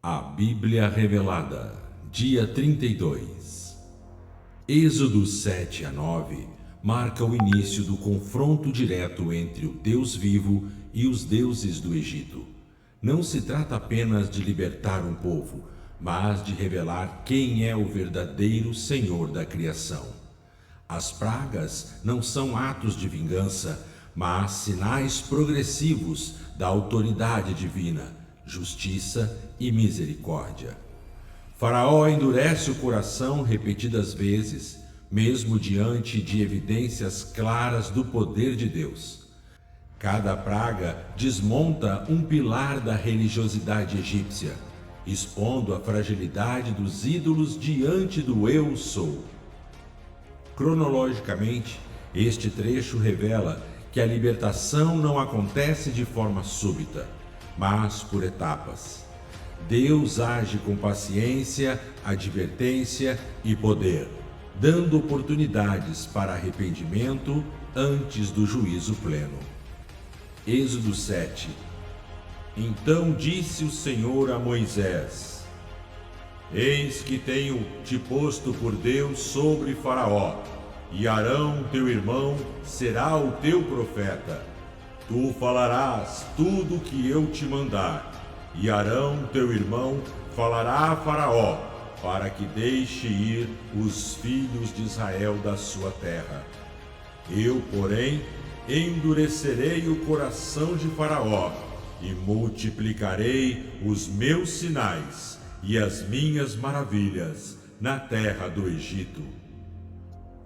A Bíblia Revelada, dia 32. Êxodo 7 a 9 marca o início do confronto direto entre o Deus vivo e os deuses do Egito. Não se trata apenas de libertar um povo, mas de revelar quem é o verdadeiro Senhor da criação. As pragas não são atos de vingança, mas sinais progressivos da autoridade divina, justiça e misericórdia. Faraó endurece o coração repetidas vezes, mesmo diante de evidências claras do poder de Deus. Cada praga desmonta um pilar da religiosidade egípcia, expondo a fragilidade dos ídolos diante do Eu Sou. Cronologicamente, este trecho revela que a libertação não acontece de forma súbita, mas por etapas. Deus age com paciência, advertência e poder, dando oportunidades para arrependimento antes do juízo pleno. Êxodo 7. Então disse o Senhor a Moisés: Eis que tenho te posto por Deus sobre Faraó, e Arão, teu irmão, será o teu profeta. Tu falarás tudo o que eu te mandar, e Arão, teu irmão, falará a Faraó, para que deixe ir os filhos de Israel da sua terra. Eu, porém, endurecerei o coração de Faraó, e multiplicarei os meus sinais e as minhas maravilhas na terra do Egito.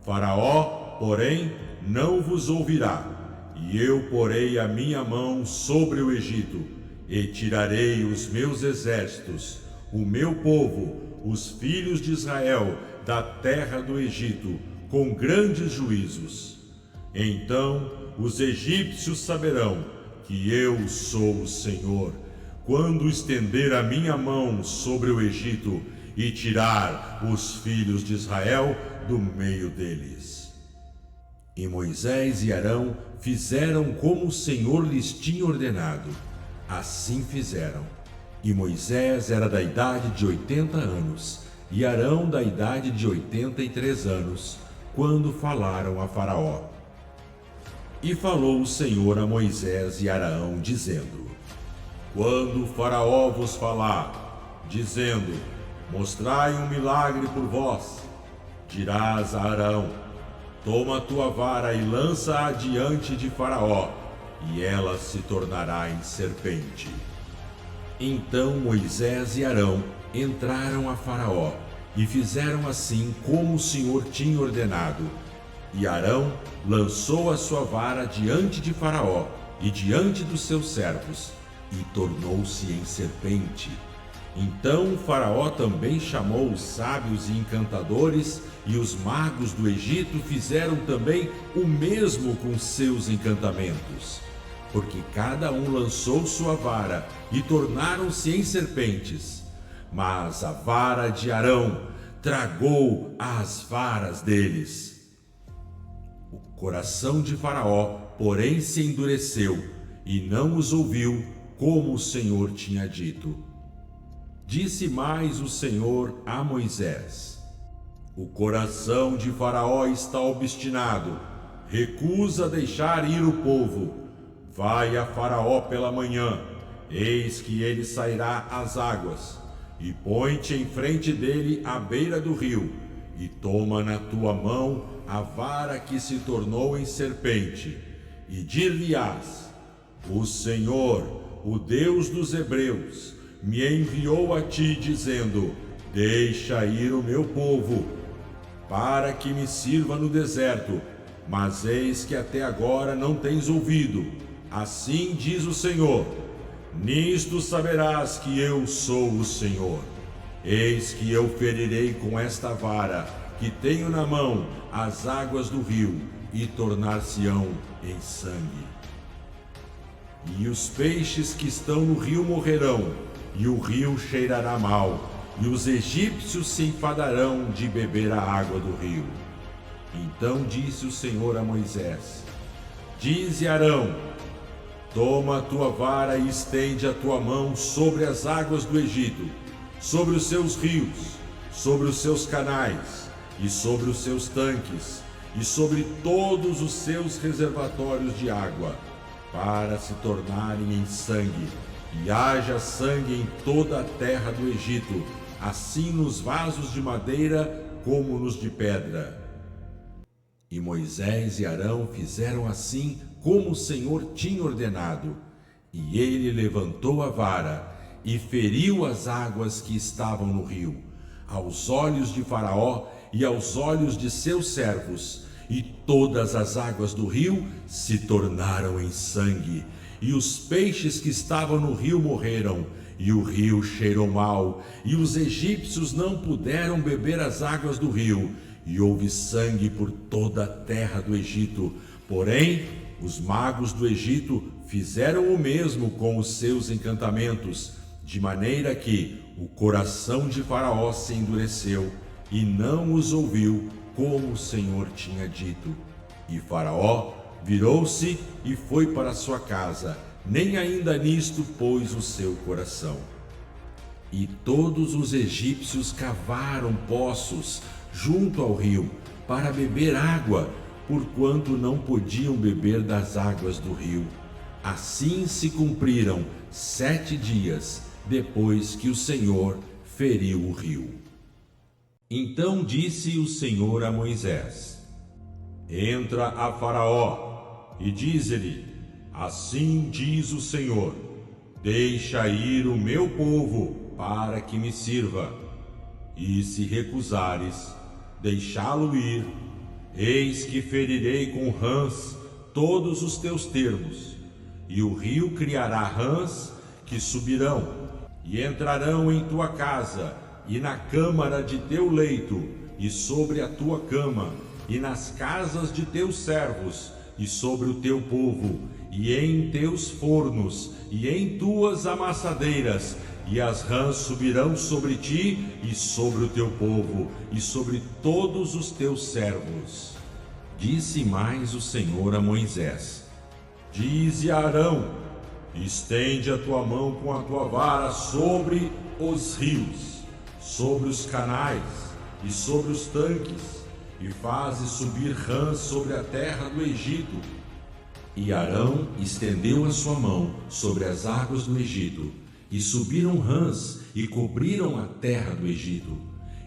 Faraó, porém, não vos ouvirá, e eu porei a minha mão sobre o Egito, e tirarei os meus exércitos, o meu povo, os filhos de Israel, da terra do Egito, com grandes juízos. Então os egípcios saberão que eu sou o Senhor, quando estender a minha mão sobre o Egito e tirar os filhos de Israel do meio deles. E Moisés e Arão fizeram como o Senhor lhes tinha ordenado. Assim fizeram. E Moisés era da idade de 80 anos, e Arão da idade de 83 anos, quando falaram a Faraó. E falou o Senhor a Moisés e Arão, dizendo: Quando Faraó vos falar, dizendo: Mostrai um milagre por vós, dirás a Arão: Toma a tua vara e lança-a diante de Faraó, e ela se tornará em serpente. Então Moisés e Arão entraram a Faraó, e fizeram assim como o Senhor tinha ordenado. E Arão lançou a sua vara diante de Faraó e diante dos seus servos, e tornou-se em serpente. Então Faraó também chamou os sábios e encantadores, e os magos do Egito fizeram também o mesmo com seus encantamentos, porque cada um lançou sua vara e tornaram-se em serpentes. Mas a vara de Arão tragou as varas deles. O coração de Faraó, porém, se endureceu e não os ouviu, como o Senhor tinha dito. Disse mais o Senhor a Moisés: O coração de Faraó está obstinado, recusa deixar ir o povo. Vai a Faraó pela manhã, eis que ele sairá às águas, e põe-te em frente dele à beira do rio, e toma na tua mão a vara que se tornou em serpente, e dir-lhe-ás: O Senhor, o Deus dos Hebreus, me enviou a ti, dizendo: Deixa ir o meu povo, para que me sirva no deserto, mas eis que até agora não tens ouvido. Assim diz o Senhor: Nisto saberás que eu sou o Senhor. Eis que eu ferirei com esta vara que tenho na mão as águas do rio, e tornar-se-ão em sangue. E os peixes que estão no rio morrerão, e o rio cheirará mal, e os egípcios se enfadarão de beber a água do rio. Então disse o Senhor a Moisés: Dize a Arão: Toma a tua vara e estende a tua mão sobre as águas do Egito, sobre os seus rios, sobre os seus canais, e sobre os seus tanques, e sobre todos os seus reservatórios de água, para se tornarem em sangue, e haja sangue em toda a terra do Egito, assim nos vasos de madeira como nos de pedra. E Moisés e Arão fizeram assim como o Senhor tinha ordenado, e ele levantou a vara e feriu as águas que estavam no rio, aos olhos de Faraó e aos olhos de seus servos, e todas as águas do rio se tornaram em sangue, e os peixes que estavam no rio morreram, e o rio cheirou mal, e os egípcios não puderam beber as águas do rio, e houve sangue por toda a terra do Egito. Porém, os magos do Egito fizeram o mesmo com os seus encantamentos, de maneira que o coração de Faraó se endureceu, e não os ouviu como o Senhor tinha dito. E Faraó virou-se e foi para sua casa, nem ainda nisto pôs o seu coração. E todos os egípcios cavaram poços junto ao rio para beber água, porquanto não podiam beber das águas do rio. Assim se cumpriram 7 dias depois que o Senhor feriu o rio. Então disse o Senhor a Moisés: Entra a Faraó e dize-lhe: Assim diz o Senhor: Deixa ir o meu povo para que me sirva. E se recusares deixá-lo ir, eis que ferirei com rãs todos os teus termos, e o rio criará rãs que subirão e entrarão em tua casa e na câmara de teu leito, e sobre a tua cama, e nas casas de teus servos, e sobre o teu povo, e em teus fornos, e em tuas amassadeiras, e as rãs subirão sobre ti, e sobre o teu povo, e sobre todos os teus servos. Disse mais o Senhor a Moisés: Dize a Arão: Estende a tua mão com a tua vara sobre os rios, sobre os canais e sobre os tanques, e faze subir rãs sobre a terra do Egito. E Arão estendeu a sua mão sobre as águas do Egito, e subiram rãs e cobriram a terra do Egito.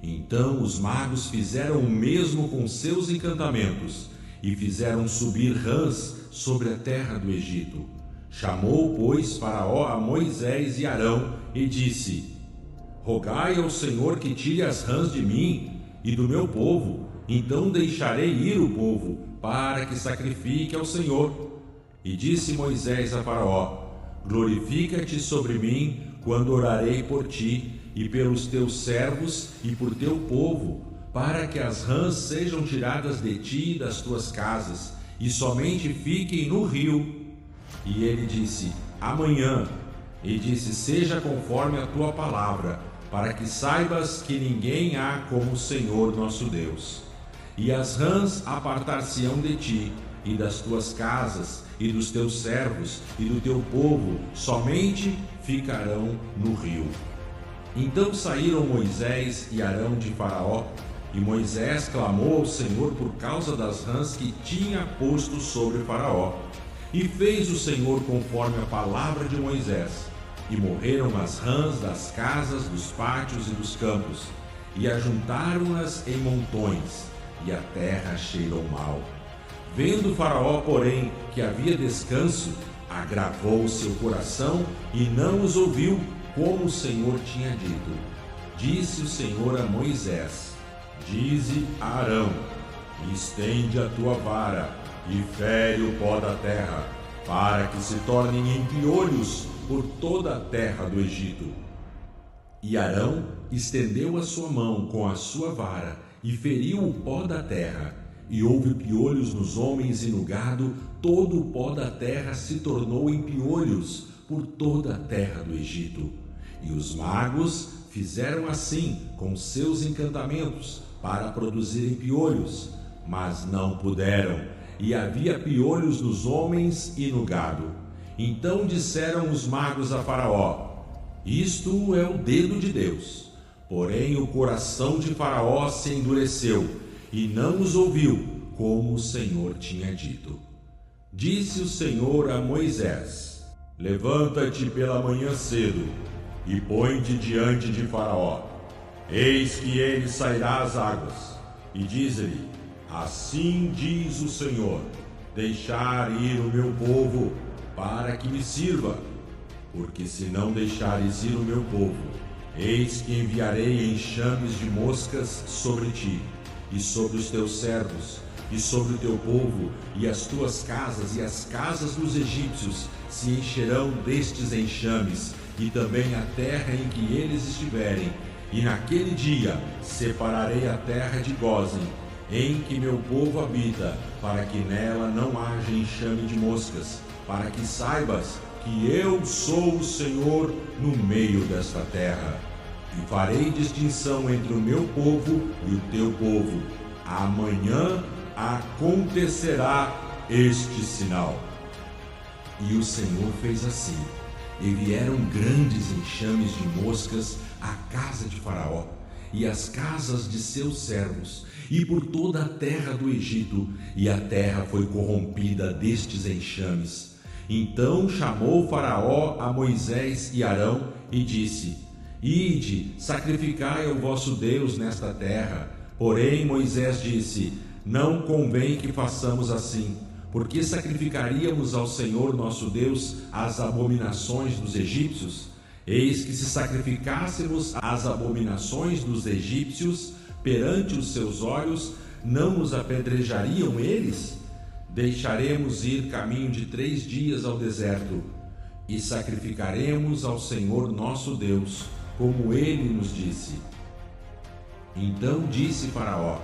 Então os magos fizeram o mesmo com seus encantamentos, e fizeram subir rãs sobre a terra do Egito. Chamou, pois, Faraó a Moisés e Arão e disse: Rogai ao Senhor que tire as rãs de mim e do meu povo, então deixarei ir o povo, para que sacrifique ao Senhor. E disse Moisés a Faraó: Glorifica-te sobre mim quando orarei por ti e pelos teus servos e por teu povo, para que as rãs sejam tiradas de ti e das tuas casas, e somente fiquem no rio. E ele disse: Amanhã. E disse: Seja conforme a tua palavra, para que saibas que ninguém há como o Senhor nosso Deus. E as rãs apartar-se-ão de ti, e das tuas casas, e dos teus servos, e do teu povo, somente ficarão no rio. Então saíram Moisés e Arão de Faraó, e Moisés clamou ao Senhor por causa das rãs que tinha posto sobre Faraó. E fez o Senhor conforme a palavra de Moisés, e morreram as rãs das casas, dos pátios e dos campos, e ajuntaram-nas em montões, e a terra cheirou mal. Vendo Faraó, porém, que havia descanso, agravou o seu coração e não os ouviu, como o Senhor tinha dito. Disse o Senhor a Moisés: Dize a Arão: Estende a tua vara e fere o pó da terra, para que se tornem em piolhos por toda a terra do Egito. E Arão estendeu a sua mão com a sua vara e feriu o pó da terra, e houve piolhos nos homens e no gado, todo o pó da terra se tornou em piolhos por toda a terra do Egito. E os magos fizeram assim com seus encantamentos para produzirem piolhos, mas não puderam, e havia piolhos nos homens e no gado. Então disseram os magos a Faraó: Isto é o dedo de Deus. Porém o coração de Faraó se endureceu e não os ouviu, como o Senhor tinha dito. Disse o Senhor a Moisés: Levanta-te pela manhã cedo e põe-te diante de Faraó. Eis que ele sairá às águas. E diz-lhe: Assim diz o Senhor: Deixar ir o meu povo para que me sirva. Porque se não deixares ir o meu povo, eis que enviarei enxames de moscas sobre ti, e sobre os teus servos, e sobre o teu povo, e as tuas casas e as casas dos egípcios se encherão destes enxames, e também a terra em que eles estiverem. E naquele dia separarei a terra de Gósen, em que meu povo habita, para que nela não haja enxame de moscas, para que saibas que eu sou o Senhor no meio desta terra. E farei distinção entre o meu povo e o teu povo. Amanhã acontecerá este sinal. E o Senhor fez assim. E vieram grandes enxames de moscas à casa de Faraó, e às casas de seus servos, e por toda a terra do Egito, e a terra foi corrompida destes enxames. Então chamou Faraó a Moisés e Arão e disse: Ide, sacrificai ao vosso Deus nesta terra. Porém Moisés disse: Não convém que façamos assim, porque sacrificaríamos ao Senhor nosso Deus as abominações dos egípcios? Eis que se sacrificássemos as abominações dos egípcios perante os seus olhos, não nos apedrejariam eles? Deixaremos ir caminho de 3 dias ao deserto, e sacrificaremos ao Senhor nosso Deus, como ele nos disse. Então disse Faraó: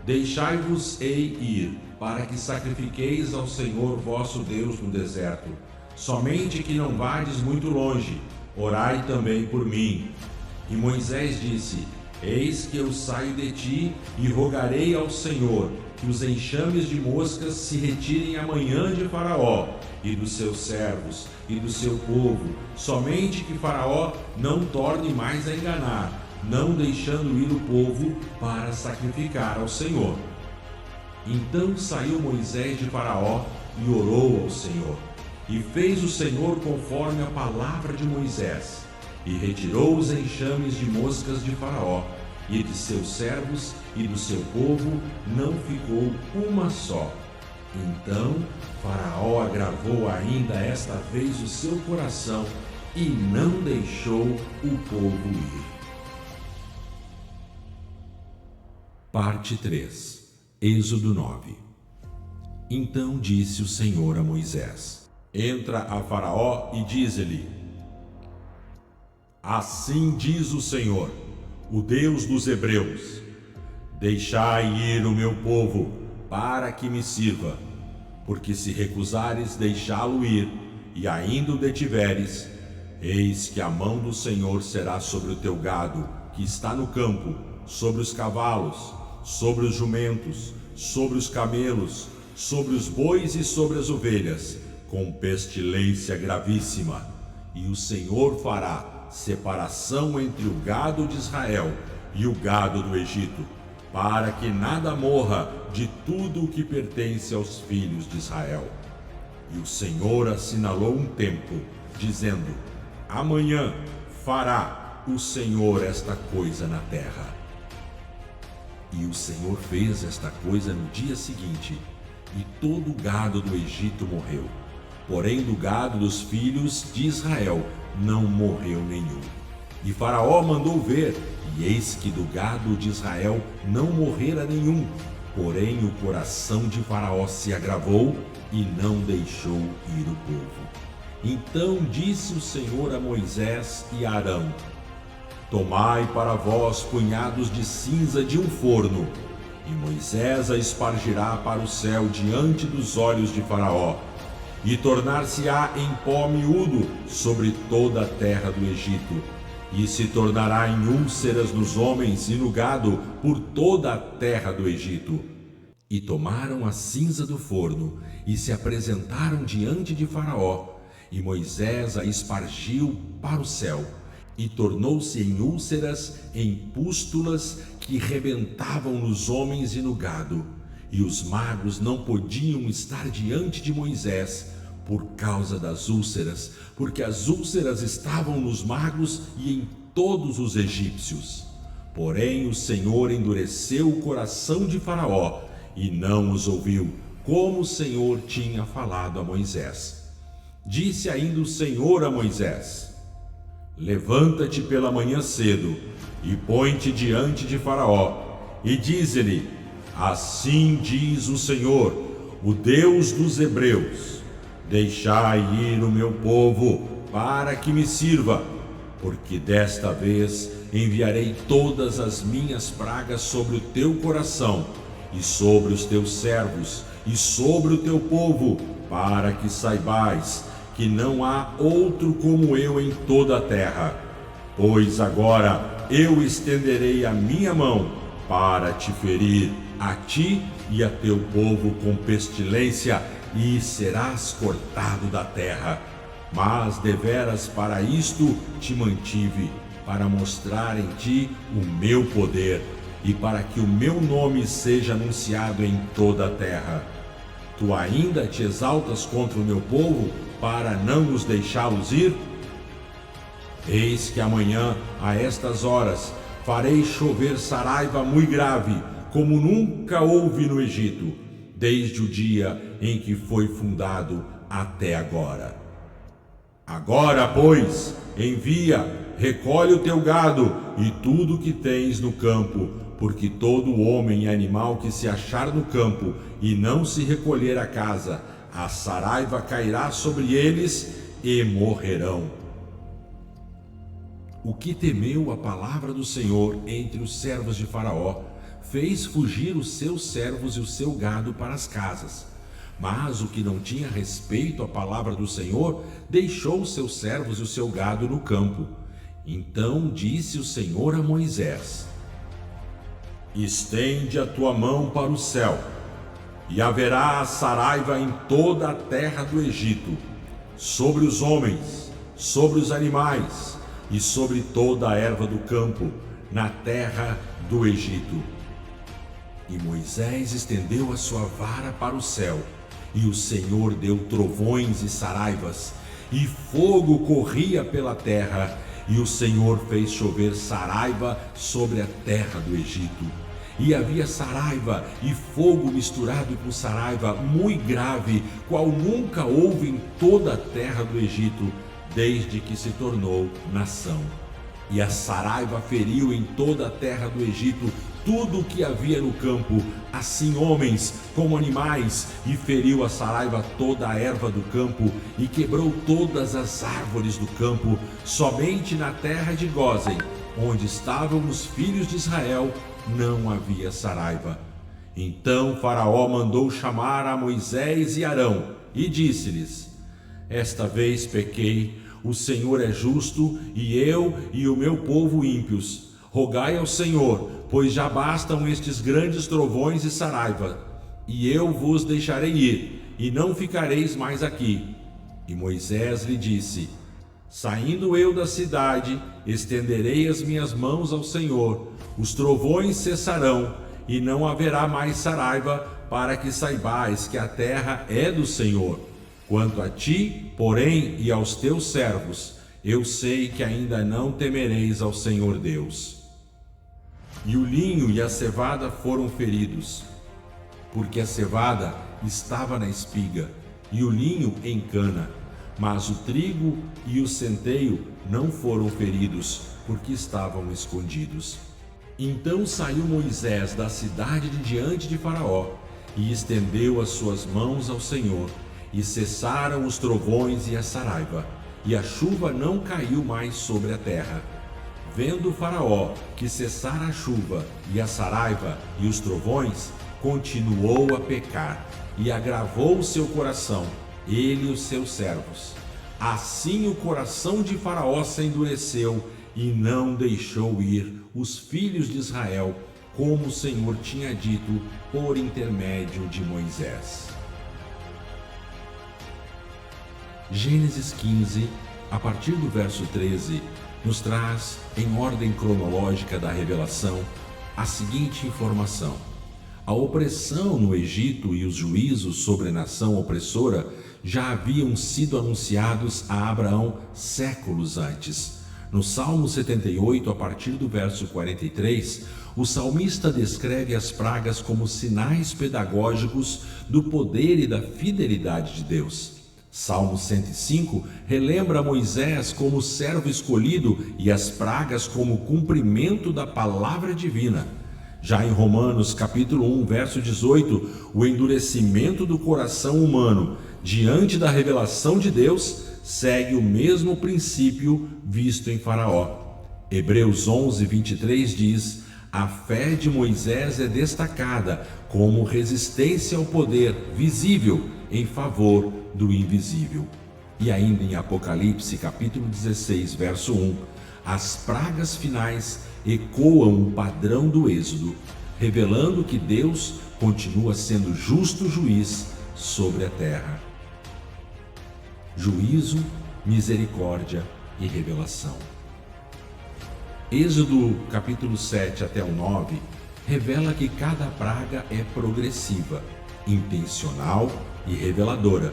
Deixai-vos-ei ir, para que sacrifiqueis ao Senhor vosso Deus no deserto. Somente que não vades muito longe, orai também por mim. E Moisés disse: Eis que eu saio de ti e rogarei ao Senhor que os enxames de moscas se retirem amanhã de Faraó e dos seus servos e do seu povo, somente que Faraó não torne mais a enganar, não deixando ir o povo para sacrificar ao Senhor. Então saiu Moisés de Faraó e orou ao Senhor. E fez o Senhor conforme a palavra de Moisés, e retirou os enxames de moscas de Faraó, e de seus servos e do seu povo não ficou uma só. Então Faraó agravou ainda esta vez o seu coração, e não deixou o povo ir. Parte 3. Êxodo 9. Então disse o Senhor a Moisés: Entra a Faraó e diz-lhe: Assim diz o Senhor, o Deus dos Hebreus: Deixai ir o meu povo, para que me sirva. Porque se recusares deixá-lo ir, e ainda o detiveres, eis que a mão do Senhor será sobre o teu gado, que está no campo, sobre os cavalos, sobre os jumentos, sobre os camelos, sobre os bois e sobre as ovelhas, com pestilência gravíssima. E o Senhor fará separação entre o gado de Israel e o gado do Egito, para que nada morra de tudo o que pertence aos filhos de Israel. E o Senhor assinalou um tempo, dizendo: Amanhã fará o Senhor esta coisa na terra. E o Senhor fez esta coisa no dia seguinte, e todo o gado do Egito morreu. Porém do gado dos filhos de Israel não morreu nenhum. E Faraó mandou ver, e eis que do gado de Israel não morrera nenhum. Porém o coração de Faraó se agravou e não deixou ir o povo. Então disse o Senhor a Moisés e a Arão: Tomai para vós punhados de cinza de um forno, e Moisés a espargirá para o céu diante dos olhos de Faraó, e tornar-se-á em pó miúdo sobre toda a terra do Egito, e se tornará em úlceras nos homens e no gado por toda a terra do Egito. E tomaram a cinza do forno, e se apresentaram diante de Faraó, e Moisés a espargiu para o céu, e tornou-se em úlceras, em pústulas que rebentavam nos homens e no gado. E os magos não podiam estar diante de Moisés por causa das úlceras, porque as úlceras estavam nos magos e em todos os egípcios. Porém o Senhor endureceu o coração de Faraó e não os ouviu, como o Senhor tinha falado a Moisés. Disse ainda o Senhor a Moisés: levanta-te pela manhã cedo e põe-te diante de Faraó e dize-lhe: assim diz o Senhor, o Deus dos hebreus: deixai ir o meu povo para que me sirva, porque desta vez enviarei todas as minhas pragas sobre o teu coração e sobre os teus servos e sobre o teu povo, para que saibais que não há outro como eu em toda a terra. Pois agora eu estenderei a minha mão para te ferir, a ti e a teu povo, com pestilência, e serás cortado da terra. Mas deveras para isto te mantive, para mostrar em ti o meu poder, e para que o meu nome seja anunciado em toda a terra. Tu ainda te exaltas contra o meu povo, para não os deixá-los ir? Eis que amanhã, a estas horas, farei chover saraiva muito grave, como nunca houve no Egito, desde o dia em que foi fundado até agora. Agora, pois, envia, recolhe o teu gado e tudo o que tens no campo, porque todo homem e animal que se achar no campo e não se recolher a casa, a saraiva cairá sobre eles e morrerão. O que temeu a palavra do Senhor entre os servos de Faraó, fez fugir os seus servos e o seu gado para as casas. Mas o que não tinha respeito à palavra do Senhor, deixou os seus servos e o seu gado no campo. Então disse o Senhor a Moisés: estende a tua mão para o céu, e haverá saraiva em toda a terra do Egito, sobre os homens, sobre os animais e sobre toda a erva do campo, na terra do Egito. E Moisés estendeu a sua vara para o céu, e o Senhor deu trovões e saraivas, e fogo corria pela terra, e o Senhor fez chover saraiva sobre a terra do Egito. E havia saraiva e fogo misturado com saraiva muito grave, qual nunca houve em toda a terra do Egito, desde que se tornou nação. E a saraiva feriu em toda a terra do Egito tudo o que havia no campo, assim homens como animais, e feriu a saraiva toda a erva do campo, e quebrou todas as árvores do campo. Somente na terra de Gósen, onde estavam os filhos de Israel, não havia saraiva. Então Faraó mandou chamar a Moisés e Arão, e disse-lhes: esta vez pequei, o Senhor é justo, e eu e o meu povo ímpios. Rogai ao Senhor, pois já bastam estes grandes trovões e saraiva, e eu vos deixarei ir, e não ficareis mais aqui. E Moisés lhe disse: saindo eu da cidade, estenderei as minhas mãos ao Senhor, os trovões cessarão, e não haverá mais saraiva, para que saibais que a terra é do Senhor. Quanto a ti, porém, e aos teus servos, eu sei que ainda não temereis ao Senhor Deus. E o linho e a cevada foram feridos, porque a cevada estava na espiga, e o linho em cana, mas o trigo e o centeio não foram feridos, porque estavam escondidos. Então saiu Moisés da cidade de diante de Faraó, e estendeu as suas mãos ao Senhor, e cessaram os trovões e a saraiva, e a chuva não caiu mais sobre a terra. Vendo o Faraó que cessara a chuva e a saraiva e os trovões, continuou a pecar, e agravou o seu coração, ele e os seus servos. Assim o coração de Faraó se endureceu, e não deixou ir os filhos de Israel, como o Senhor tinha dito por intermédio de Moisés. Gênesis 15, a partir do verso 13, nos traz, em ordem cronológica da revelação, a seguinte informação: a opressão no Egito e os juízos sobre a nação opressora já haviam sido anunciados a Abraão séculos antes. No Salmo 78, a partir do verso 43, o salmista descreve as pragas como sinais pedagógicos do poder e da fidelidade de Deus. Salmo 105 relembra Moisés como servo escolhido e as pragas como cumprimento da palavra divina. Já em Romanos capítulo 1, verso 18, o endurecimento do coração humano diante da revelação de Deus segue o mesmo princípio visto em Faraó. Hebreus 11, 23 diz: a fé de Moisés é destacada como resistência ao poder visível em favor do invisível. E ainda em Apocalipse capítulo 16, verso 1, as pragas finais ecoam o padrão do Êxodo, revelando que Deus continua sendo justo juiz sobre a terra. Juízo, misericórdia e revelação. Êxodo capítulo 7 até o 9 revela que cada praga é progressiva, intencional e reveladora.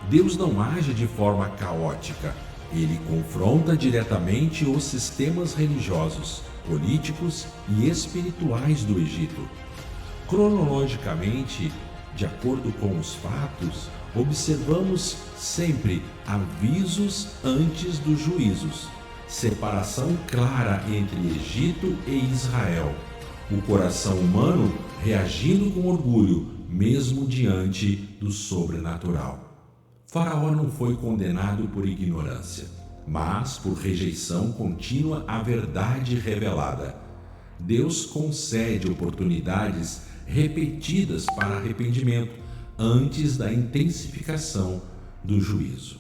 Deus não age de forma caótica. Ele confronta diretamente os sistemas religiosos, políticos e espirituais do Egito. Cronologicamente, de acordo com os fatos, observamos sempre avisos antes dos juízos, separação clara entre Egito e Israel, o coração humano reagindo com orgulho, mesmo diante do sobrenatural. Faraó não foi condenado por ignorância, mas por rejeição contínua à verdade revelada. Deus concede oportunidades repetidas para arrependimento antes da intensificação do juízo.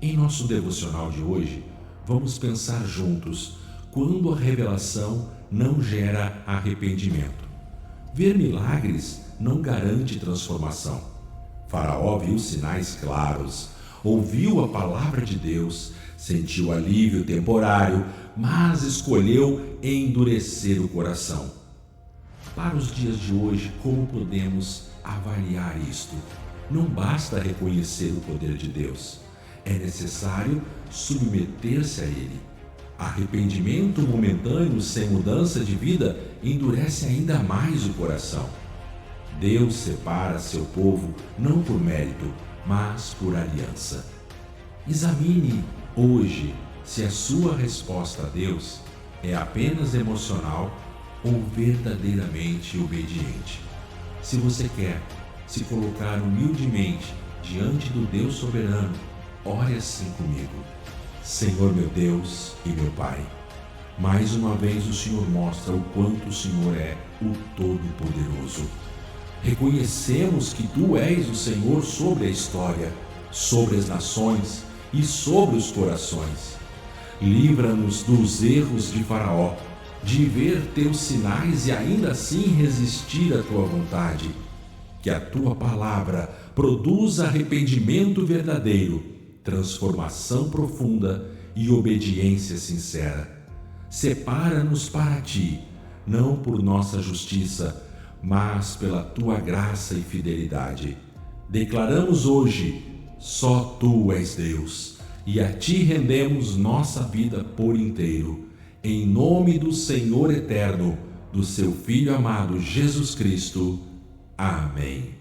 Em nosso devocional de hoje, vamos pensar juntos quando a revelação não gera arrependimento. Ver milagres não garante transformação. Faraó viu sinais claros, ouviu a palavra de Deus, sentiu alívio temporário, mas escolheu endurecer o coração. Para os dias de hoje, como podemos avaliar isto? Não basta reconhecer o poder de Deus, é necessário submeter-se a Ele. Arrependimento momentâneo sem mudança de vida endurece ainda mais o coração. Deus separa seu povo não por mérito, mas por aliança. Examine hoje se a sua resposta a Deus é apenas emocional ou verdadeiramente obediente. Se você quer se colocar humildemente diante do Deus soberano, ore assim comigo. Senhor meu Deus e meu Pai, mais uma vez o Senhor mostra o quanto o Senhor é o Todo-Poderoso. Reconhecemos que Tu és o Senhor sobre a história, sobre as nações e sobre os corações. Livra-nos dos erros de Faraó, de ver Teus sinais e ainda assim resistir à Tua vontade. Que a Tua palavra produza arrependimento verdadeiro, transformação profunda e obediência sincera. Separa-nos para Ti, não por nossa justiça, mas pela Tua graça e fidelidade. Declaramos hoje: só Tu és Deus, e a Ti rendemos nossa vida por inteiro. Em nome do Senhor eterno, do Seu Filho amado Jesus Cristo. Amém.